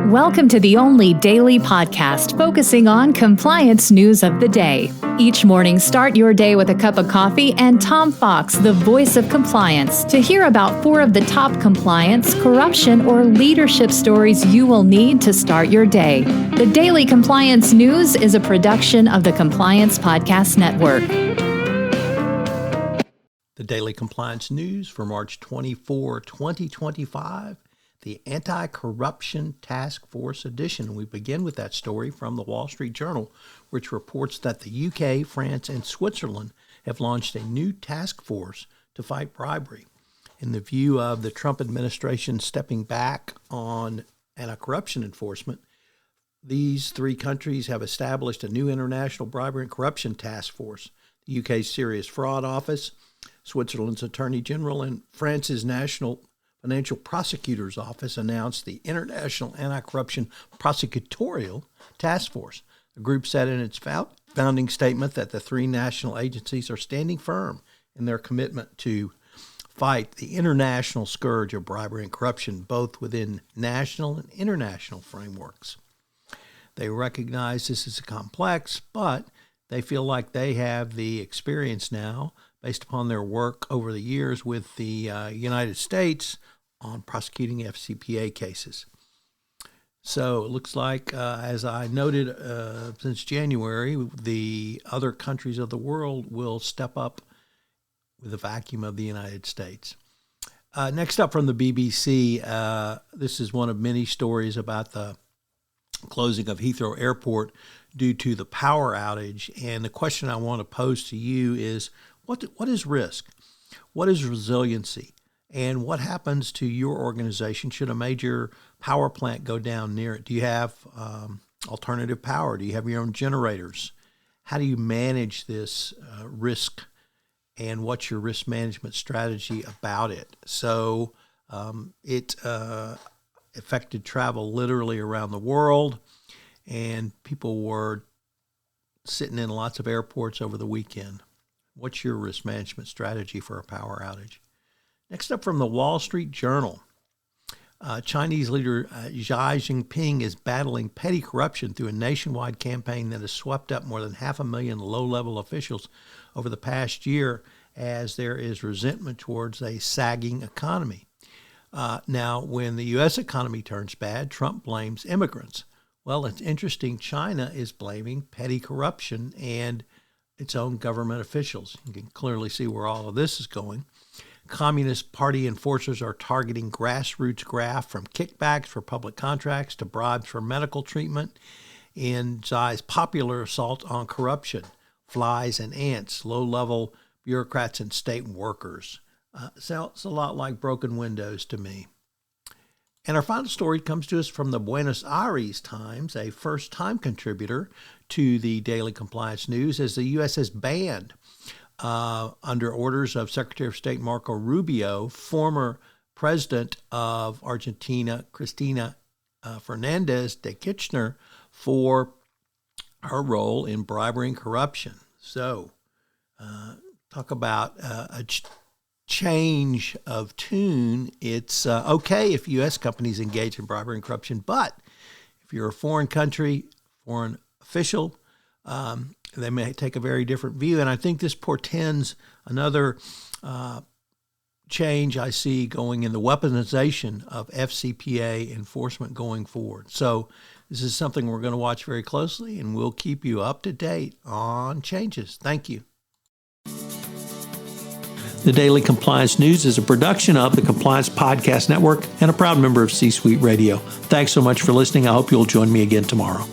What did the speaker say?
Welcome to the only daily podcast focusing on compliance news of the day. Each morning, start your day with a cup of coffee and Tom Fox, the voice of compliance, to hear about 4 of the top compliance, corruption, or leadership stories you will need to start your day. The Daily Compliance News is a production of the Compliance Podcast Network. The Daily Compliance News for March 24, 2025. The Anti-Corruption Task Force Edition. We begin with that story from the Wall Street Journal, which reports that the UK, France, and Switzerland have launched a new task force to fight bribery. In the view of the Trump administration stepping back on anti-corruption enforcement, these 3 countries have established a new international bribery and corruption task force. The UK's Serious Fraud Office, Switzerland's Attorney General, and France's National Financial Prosecutor's Office announced the International Anti-Corruption Prosecutorial Task Force. The group said in its founding statement that the 3 national agencies are standing firm in their commitment to fight the international scourge of bribery and corruption, both within national and international frameworks. They recognize this is complex, but they feel like they have the experience now, based upon their work over the years with the United States on prosecuting FCPA cases. So it looks like, as I noted since January, the other countries of the world will step up with the vacuum of the United States. Next up from the BBC, this is one of many stories about the closing of Heathrow Airport due to the power outage. And the question I want to pose to you is, what is risk? What is resiliency? And what happens to your organization should a major power plant go down near it? Do you have alternative power? Do you have your own generators? How do you manage this risk? And what's your risk management strategy about it? So it affected travel literally around the world, and people were sitting in lots of airports over the weekend. What's your risk management strategy for a power outage? Next up from the Wall Street Journal, Chinese leader Xi Jinping is battling petty corruption through a nationwide campaign that has swept up more than 500,000 low-level officials over the past year, as there is resentment towards a sagging economy. Now, when the U.S. economy turns bad, Trump blames immigrants. Well, it's interesting. China is blaming petty corruption and its own government officials. You can clearly see where all of this is going. Communist Party enforcers are targeting grassroots graft, from kickbacks for public contracts to bribes for medical treatment, in Xi's popular assault on corruption, flies and ants, low-level bureaucrats and state workers. Sounds a lot like broken windows to me. And our final story comes to us from the Buenos Aries Times, a first-time contributor to the Daily Compliance News, as the U.S. has banned, under orders of Secretary of State Marco Rubio, former President of Argentina, Cristina Fernandez de Kirchner, for her role in bribery and corruption. So, talk about a change of tune. It's okay if U.S. companies engage in bribery and corruption, but if you're a foreign country, foreign official, they may take a very different view. And I think this portends another change I see going in the weaponization of FCPA enforcement going forward. So this is something we're going to watch very closely, and we'll keep you up to date on changes. Thank you. The Daily Compliance News is a production of the Compliance Podcast Network and a proud member of C-Suite Radio. Thanks so much for listening. I hope you'll join me again tomorrow.